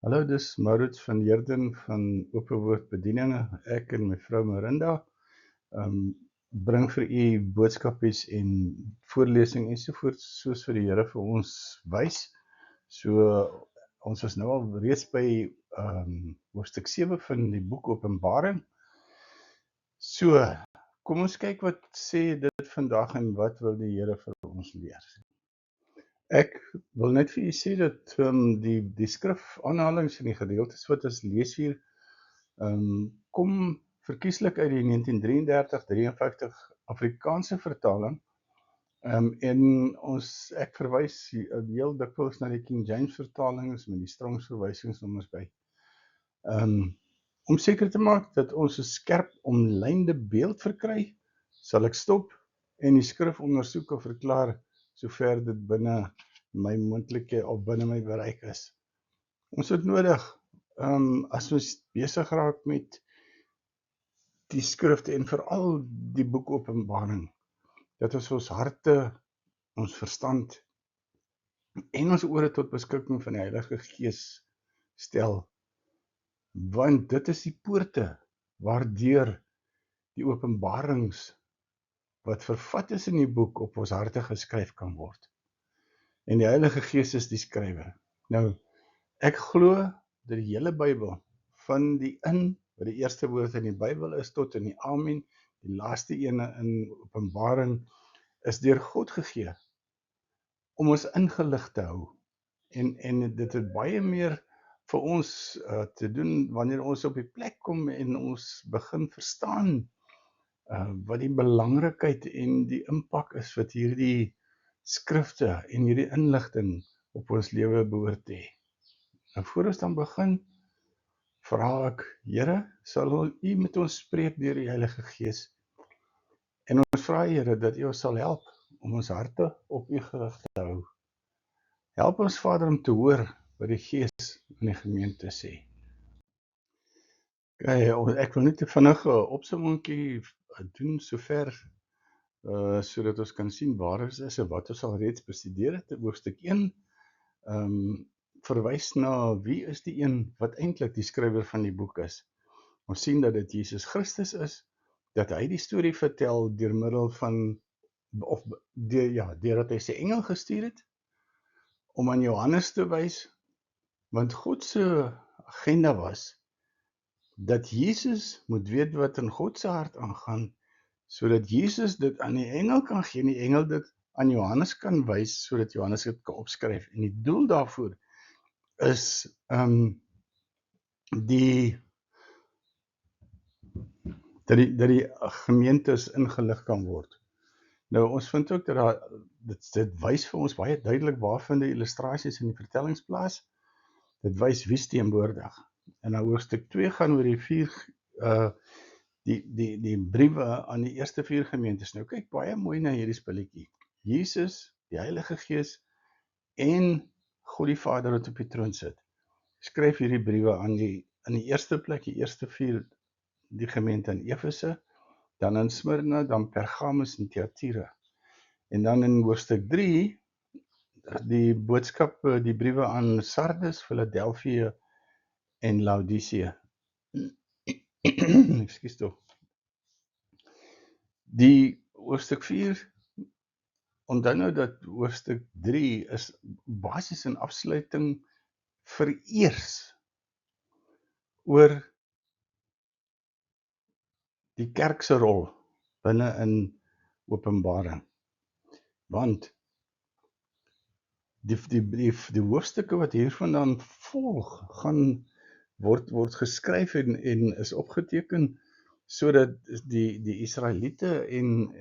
Hallo, dis Maurits van Heerden van Open Woord Bedieninge. Ek en mevrou Marinda bring vir u boodskapies en voorlesing ensovoorts soos vir die Here vir ons wys. So ons is nou al reeds by hoofstuk 7 van die boek Openbaring. So, kom ons kyk wat sê dit vandag en wat wil die Here vir ons leer. Ek wil net vir u sê dat die skrif aanhalings in die gedeeltes wat ons lees hier kom verkieslik uit die 1933-53 Afrikaanse vertaling. En ek verwys heel dikwels na die King James vertalings met die Strongs verwysingsnommers by. Om seker te maak dat ons 'n skerp omlynde beeld verkry, sal ek stop en die skrif ondersoek of verklaar sover dit binne my moontlike of binne my bereik is. Ons het nodig, as ons besig raak met die skrifte en veral die boek Openbaring, dat ons harte, ons verstand en ons ore tot beskikking van die Heilige Gees stel, want dit is die poorte waardeur die openbarings wat vervat is in die boek op ons harte geskryf kan word. En die Heilige Gees is die skrywer. Nou, ek glo dat die hele Bybel, van die wat die eerste woord in die Bybel is, tot in die Amen, die laaste ene in Openbaring, is deur God gegee, om ons ingelig te hou. En dit het baie meer vir ons te doen, wanneer ons op die plek kom en ons begin verstaan, wat die belangrikheid en die impak is, wat hierdie skrifte en hierdie inligting op ons lewe behoort te hê. En voor ons dan begin, vra ek, Here, sal U met ons spreek deur die Heilige Gees, en ons vra Here, dat U ons sal help, om ons harte op U gerig te hou. Help ons Vader om te hoor, wat die Gees in die gemeente sê. Ek wil net 'n vinnige opsommingkie doen sover, sodat ons kan sien waar ons is en wat ons al reeds bestudeer het. Hoofstuk 1 verwys na wie is die een wat eintlik die skrywer van die boek is. Ons sien dat dit Jesus Christus is, dat hy die storie vertel deur middel van, of deurdat hy sy engel gestuur het, om aan Johannes te wys, want God se agenda was, dat Jesus moet weet wat in God se hart aangaan, sodat Jesus dit aan die engel kan gee, en die engel dit aan Johannes kan wys, sodat Johannes dit kan opskryf. En die doel daarvoor is dat die gemeentes ingelig kan word. Nou, ons vind ook dat dit wys vir ons baie duidelik waarvan die illustrasies in die vertellings plaas. Dit wys wie's teenwoordig. En nou hoofstuk 2 gaan oor die briewe aan die eerste 4 gemeentes. Nou kyk baie mooi na hierdie spulletjie. Jesus, die Heilige Gees en God die Vader wat op die troon sit, skryf hierdie briewe aan die eerste plek, die eerste 4, die gemeente in Efese, dan in Smyrna, dan Pergamus en Thyatira. En dan in hoofstuk 3, die boodskappe, die briewe aan Sardes, Philadelphia en Laodicea. Ekskuus tog. Die hoofstuk 4, onthou nou dat hoofstuk 3 is basies 'n afsluiting vereers oor die kerk se rol binne in Openbaring. Want die hoofstukke wat hiervandaan volg, word geskryf en is opgeteken, sodat die Israeliete en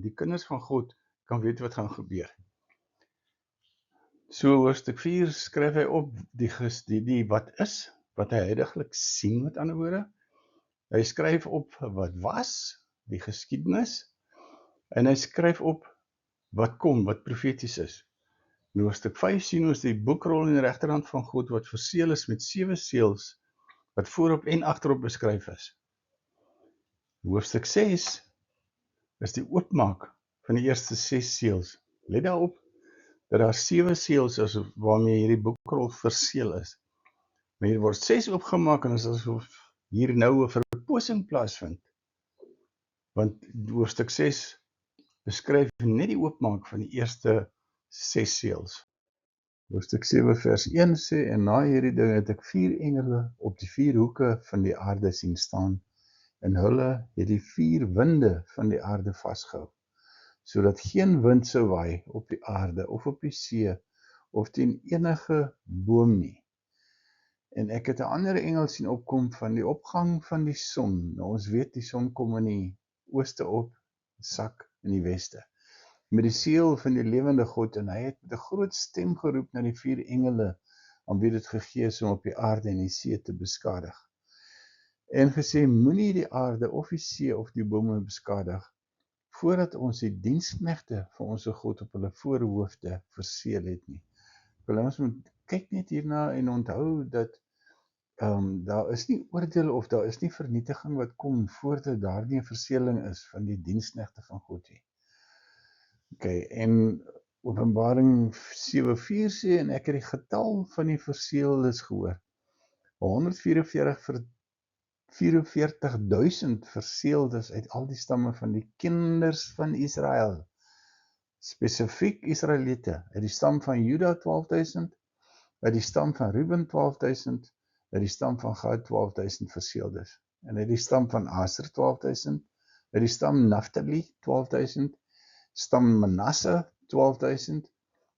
die kinders van God kan weet wat gaan gebeur. So hoofstuk 4 skryf hy op die wat is, wat hy heiliglik sien, met ander woorde. Hy skryf op wat was, die geskiedenis, en hy skryf op wat kom, wat profeties is. In hoofstuk 5 sien ons die boekrol in die regterhand van God wat verseël is met 7 seels, wat voorop en agterop beskryf is. Hoofstuk 6 is die oopmaak van die eerste 6 seels. Let daarop dat daar 7 seels is waarmee hierdie boekrol verseël is. Maar hier word 6 oopgemaak en is asof hier nou 'n verposing plaasvind. Want hoofstuk 6 beskryf net die oopmaak van die eerste 6 seels. Hoofstuk 7 vers 1 sê, en na hierdie ding het ek 4 engele op die 4 hoeke van die aarde sien staan, en hulle het die 4 winde van die aarde vasgehou, sodat geen wind sou waai op die aarde of op die see of teen enige boom nie. En ek het 'n ander engel sien opkom van die opgang van die son. Nou ons weet die son kom in die ooste op, sak in die weste, met die seël van die lewende God, en hy het met 'n groot stem geroep na die 4 engele aan wie dit gegee is om op die aarde en die see te beskadig. En gesê, moenie die aarde of die see of die bome beskadig, voordat ons die diensknegte van ons God op hulle voorhoofde verseël het nie. Ons moet kyk net hierna en onthou dat daar is nie oordeel of daar is nie vernietiging wat kom voordat daar nie 'n verseëling is van die diensknegte van God nie. Okay, en Openbaring 7:4 sê, en ek het die getal van die verseëldes gehoor. 144.000 verseëldes uit al die stamme van die kinders van Israel. Spesifiek Israeliete, uit die stam van Juda 12.000, uit die stam van Ruben 12.000, uit die stam van Gad 12.000 verseëldes, en uit die stam van Aser 12.000, uit die stam Naphtali 12.000, stam Manasse 12.000,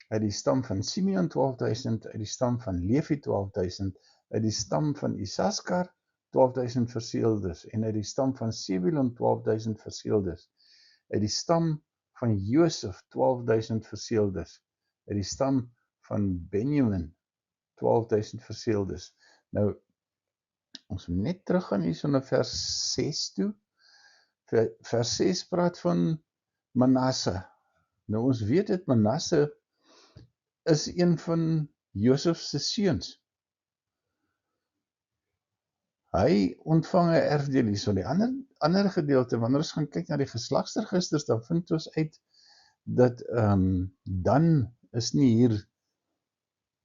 uit die stam van Simeon 12.000, uit die stam van Levi 12.000, uit die stam van Isaskar 12.000 verseëldes, en uit die stam van Sebulon 12.000 verseëldes, uit die stam van Josef 12.000 verseëldes, uit die stam van Benjamin 12.000 verseëldes. Nou, ons moet net teruggaan hier na vers 6 toe. Vers 6 praat van Manasse. Nou ons weet dat Manasse is een van Josef se seuns. Hy ontvang 'n erfdeel hierso. Die ander gedeelte, wanneer ons gaan kyk na die geslagsregisters, dan vind ons uit dat Dan is nie hier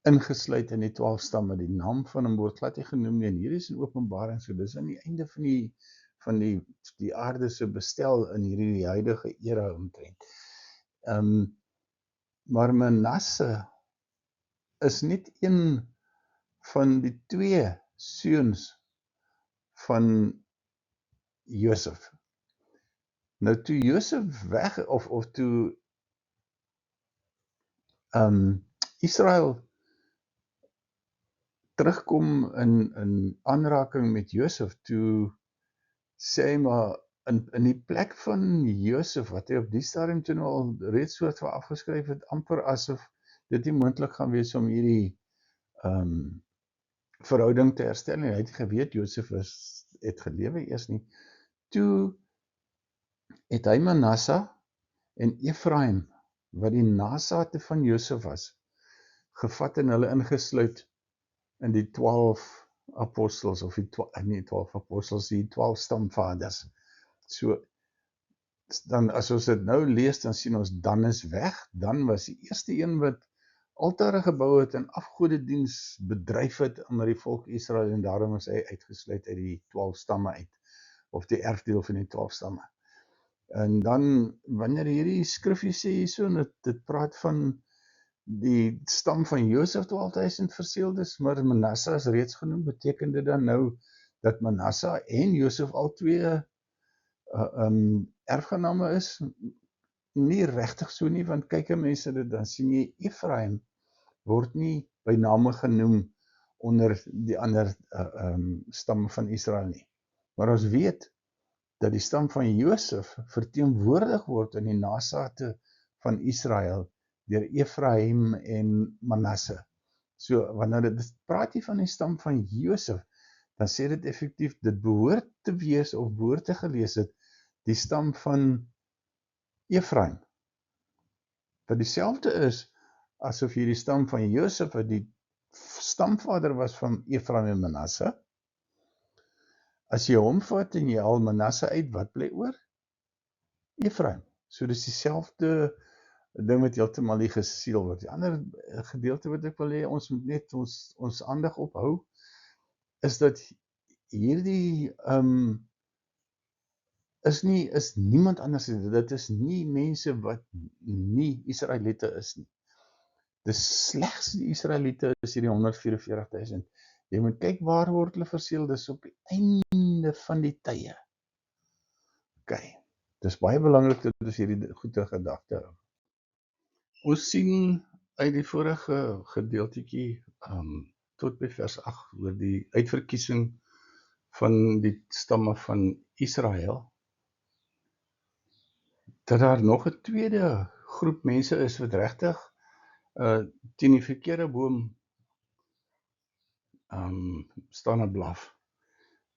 ingesluit in die 12 stamme. Die naam van hom word glad nie genoem nie, en hier is in Openbaring, so dis aan die einde van die aarde se bestel in hierdie huidige era omtrent. Maar Manasse is net een van die 2 seuns van Josef. Nou toe Josef weg, of toe Israel terugkom in aanraking met Josef, toe sê hy maar, in die plek van Josef, wat hy op die stadium toe al reeds soort van afgeskryf het, amper asof dit nie moontlik gaan wees om hierdie verhouding te herstel nie. Hy het geweet Josef het gelewe eers nie. Toe het hy Manasse en Efraim, wat die nageslagte van Josef was, gevat en hulle ingesluit in die 12 apostels, of die 12 apostels, die 12 stamvaders. So, dan as ons dit nou lees, dan sien ons Dan is weg. Dan was die eerste een wat altare gebou het en afgodediens bedryf het onder die volk Israel, en daarom is hy uitgesluit uit die 12 stamme uit, of die erfdeel van die 12 stamme. En dan, wanneer hierdie skrifgie sê hierso, dit praat van die stam van Josef 12.000 verseëldes, maar Manasse is reeds genoem, beteken dit dan nou dat Manasse en Josef al 2 erfgename is? Nie regtig so nie, want kyk mense dit, dan sien jy Efraim word nie by name genoem onder die ander stamme van Israel nie. Maar ons weet dat die stam van Josef verteenwoordig word in die nageslagte van Israel deur Efraim en Manasse. So, wanneer dit praat hier van die stam van Josef, dan sê dit effektief, dit behoort te wees, of behoort te gelees het, die stam van Efraim. Wat dieselfde is, asof hier die stam van Josef, wat die stamvader was van Efraim en Manasse. As jy hom vat en jy haal Manasse uit, wat bly oor? Efraim. So dis dieselfde ding wat heeltemal nie geseël word. Die ander gedeelte wat ek wil hê, ons moet net ons aandag ophou, is dat hierdie is niemand anders nie. Dit is nie mense wat nie Israeliete is nie. Die slegste Israeliete is hierdie 144.000. Jy moet kyk waar word hulle verseel, dis op die einde van die tye. OK, dis baie belangrik dat ons hierdie goeie gedagte hou. Ons sien uit die vorige gedeeltetjie tot by vers 8 oor die uitverkiesing van die stamme van Israel, dat daar nog 'n tweede groep mense is wat regtig teen die verkeerde boom staan en blaf.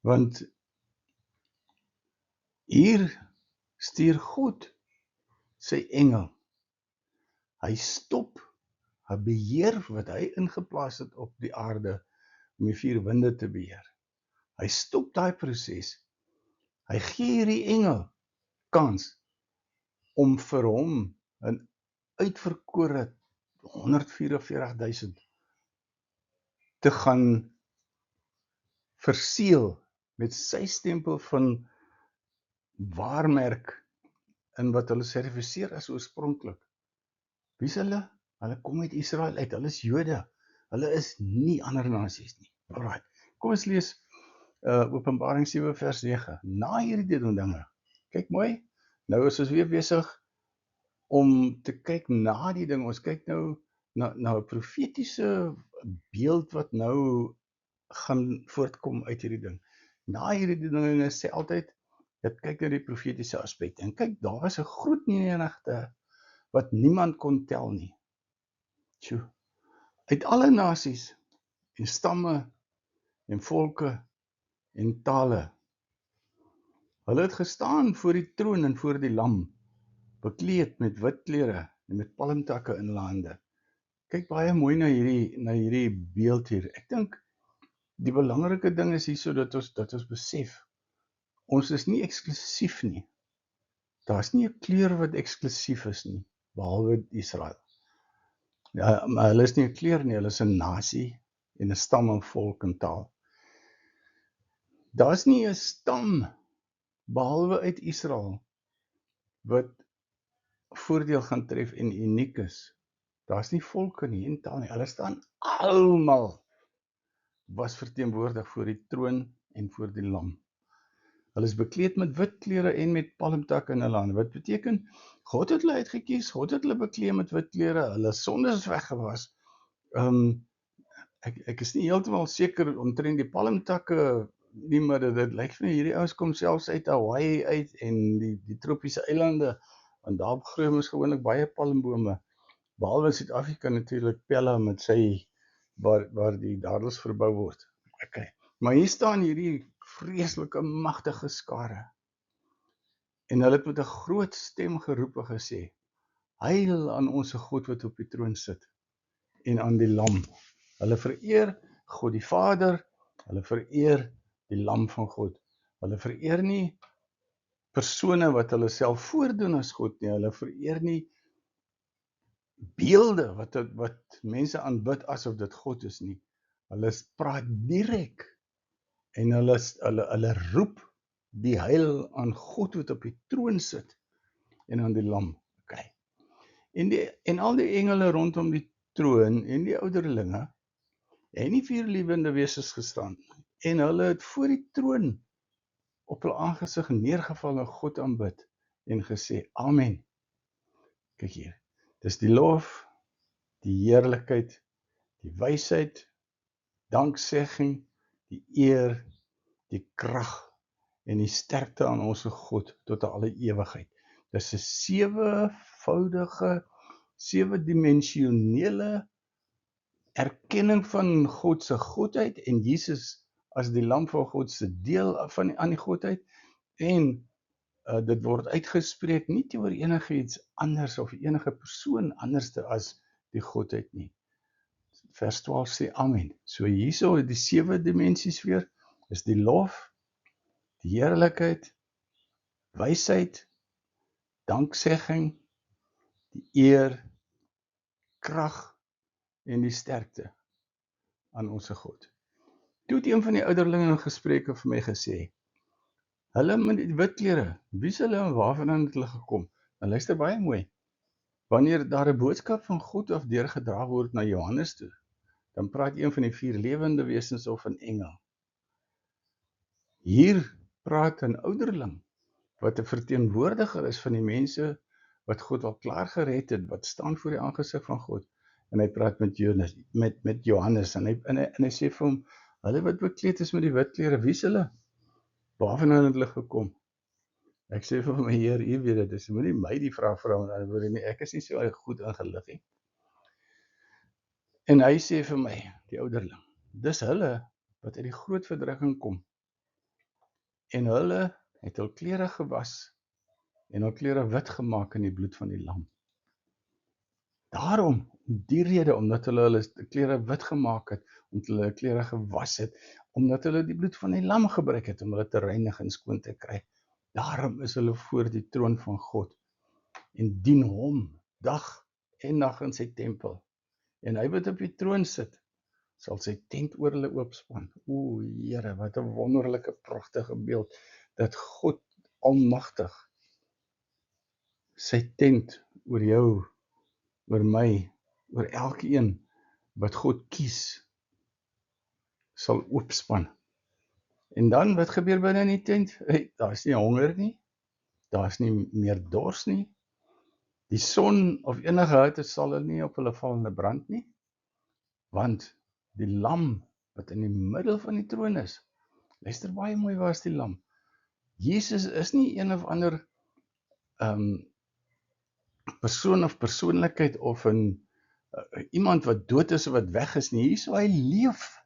Want hier stuur God sy engel. Hy stop 'n beheer wat hy ingeplaas het op die aarde om die 4 winde te beheer. Hy stop daai proses. Hy gee hierdie engel kans om vir hom 'n uitverkore 144.000 te gaan verseël met sy stempel van waarmerk in wat hulle sertifiseer as oorspronklik. Wie is hulle? Hulle kom uit Israel uit, hulle is Jode. Hulle is nie ander nasies nie. Alright, kom ons lees Openbaring 7 vers 9. Na hierdie dinge, kyk mooi, nou is ons weer besig om te kyk na die ding. Ons kyk nou na 'n profetiese beeld wat nou gaan voortkom uit hierdie ding. Na hierdie dinge sê altyd, dit kyk na die profetiese aspekte. En kyk, daar was 'n groot menigte wat niemand kon tel nie. Tjoe. Uit alle nasies en stamme en volke en tale. Hulle het gestaan voor die troon en voor die lam, bekleed met wit klere en met palmtakke in hulle hande. Kyk baie mooi na hierdie beeld hier. Ek dink die belangrike ding is hierso dat ons besef, ons is nie eksklusief nie. Daar's nie 'n kleur wat eksklusief is nie, behalwe Israel. Ja, maar hulle is nie 'n kleur nie, hulle is 'n nasie en 'n stam en volk en taal. Daar's nie 'n stam behalwe uit Israel wat voordeel gaan tref en uniek is. Daar's nie volke nie en taal nie. Hulle staan almal was verteenwoordig voor die troon en voor die lam. Hulle is bekleed met wit klere en met palmtakke in hulle hande. Wat beteken? God het hulle uitgekies, God het hulle bekleed met wit klere, hulle sondes is weggewas. Ek is nie heeltemal seker omtrent die palmtakke nie, maar dit lyk vir my hierdie ouens kom selfs uit Hawaii uit en die tropiese eilande, want daar groei ons gewoonlik baie palmbome. Behalwe in Suid-Afrika natuurlik Pella met sy waar die dadels verbou word. Okay. Maar hier staan hierdie vreeslike magtige skare. En hulle het met 'n groot stem geroep en gesê: Heil aan ons God wat op die troon sit en aan die lam. Hulle vereer God die Vader, hulle vereer die lam van God. Hulle vereer nie persone wat hulle self voordoen as God nie, hulle vereer nie beelde wat mense aanbid asof dit God is nie. Hulle praat direk en hulle roep die heil aan God wat op die troon sit en aan die lam. Okay. En al die engele rondom die troon en die ouderlinge en die 4 lewende wesens gestaan en hulle het voor die troon op hulle aangesig neergeval en God aanbid en gesê amen. Kyk hier, dis die lof, die heerlikheid, die wysheid, danksegging, die eer, die krag en die sterkte aan ons God tot alle ewigheid. Dis 'n 7voudige, 7-dimensionele erkenning van God se godheid en Jesus as die lam van God se deel aan die godheid en dit word uitgespreek nie teenoor enigiets anders of enige persoon anderste as die godheid nie. Vers 12 sê amen. So hierso die 7 dimensies weer is die lof, die heerlikheid, wysheid, danksegging, die eer, krag en die sterkte aan ons God. Toe het een van die ouderlinge in gesprekke vir my gesê, hulle met die wit klere, wie is hulle en waarvandaan het hulle gekom? En luister baie mooi, wanneer daar 'n boodskap van God af deurgedra word na Johannes toe, dan praat een van die 4 lewende wesens of 'n engel. Hier praat 'n ouderling, wat 'n verteenwoordiger is van die mense wat God al klaar gered het, wat staan voor die aangesig van God. En hy praat met Johannes en hy sê vir hom, hulle wat bekleed is met die wit klere, wie is hulle? Waarvandaan het hulle gekom? Ek sê vir my Heer, U weet dit, dis moenie my die vraag vra nie, ek is nie so goed ingelig nie. En hy sê vir my, die ouderling, dis hulle wat uit die groot verdrukking kom. En hulle het hul klere gewas en hul klere wit gemaak in die bloed van die lam. Daarom, die rede, omdat hulle hulle klere wit gemaak het, omdat hulle klere gewas het, omdat hulle die bloed van die lam gebruik het, om hulle te reinig en skoon te kry. Daarom is hulle voor die troon van God, en dien hom, dag en nag in sy tempel. En hy wat op die troon sit, sal sy tent oor hulle oopspan. O Here, wat 'n wonderlike, pragtige beeld, dat God almagtig sy tent oor jou, oor my, oor elkeen wat God kies, sal oopspan. En dan, wat gebeur binne in die tent? Daar is nie honger nie, daar is nie meer dors nie, die son of enige hitte sal nie op hulle val en brand nie, want die lam wat in die middel van die troon is, luister baie mooi, waar is die lam? Jesus is nie een of ander persoon of persoonlikheid of iemand wat dood is of wat weg is nie, hier is waar hy leef.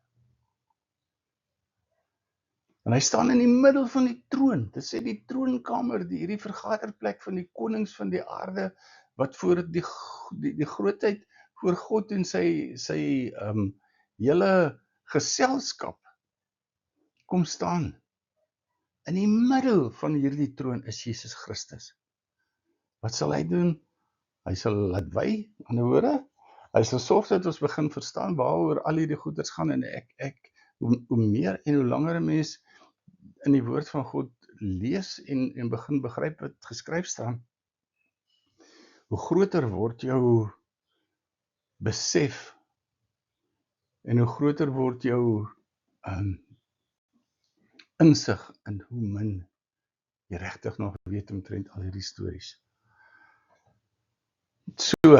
En hy staan in die middel van die troon, dit sê die troonkamer, hierdie vergaderplek van die konings van die aarde, wat voor die grootheid voor God en sy hele geselskap kom staan. In die middel van hierdie troon is Jesus Christus. Wat sal hy doen? Hy sal laat wy, aan die woorde, hy sal sorg dat ons begin verstaan waaroor al hierdie goeders gaan, en hoe meer en hoe langer 'n mens in die woord van God lees en begin begryp wat geskryf staan, hoe groter word jou besef en hoe groter word jou insig in hoe min jy regtig nog weet omtrent al hierdie stories. So,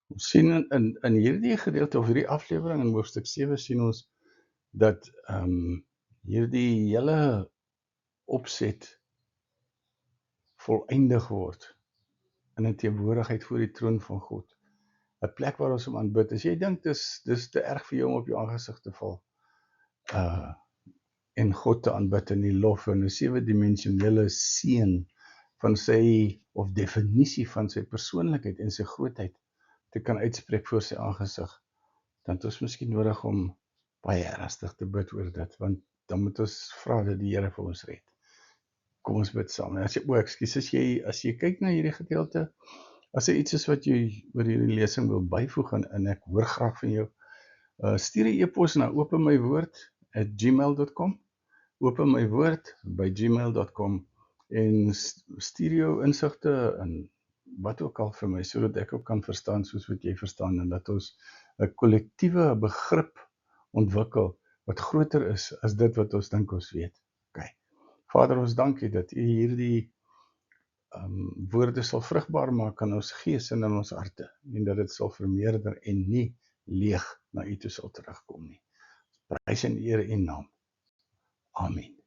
ons sien in hierdie gedeelte of hierdie aflewering in hoofstuk 7 sien ons dat hierdie hele opset voleindig word in 'n teenwoordigheid voor die troon van God. 'n Plek waar ons hom aanbid. As jy dink dis te erg vir jou om op jou aangesig te val en God te aanbid in die lof en 'n 7-dimensionele seën van sy, of definisie van sy persoonlikheid en sy grootheid te kan uitspreek voor sy aangesig, dan het ons miskien nodig om baie ernstig te bid oor dit, want dan moet ons vra dat die Here vir ons red. Kom ons bid saam. As jy kyk na hierdie gedeelte, as jy iets is wat jy oor hierdie lesing wil byvoeg, en ek hoor graag van jou, stuur 'n e-pos na openmywoord@gmail.com, openmywoord@gmail.com, en stuur jou insigte en wat ook al vir my, sodat ek ook kan verstaan soos wat jy verstaan, en dat ons 'n kollektiewe begrip ontwikkel wat groter is as dit wat ons dink ons weet. Okay. Vader, ons dankie dat U hierdie woorde sal vrugbaar maak in ons gees en in ons harte, en dat dit sal vermeerder en nie leeg na U toe sal terugkom nie. Prys en eer U naam. Amen.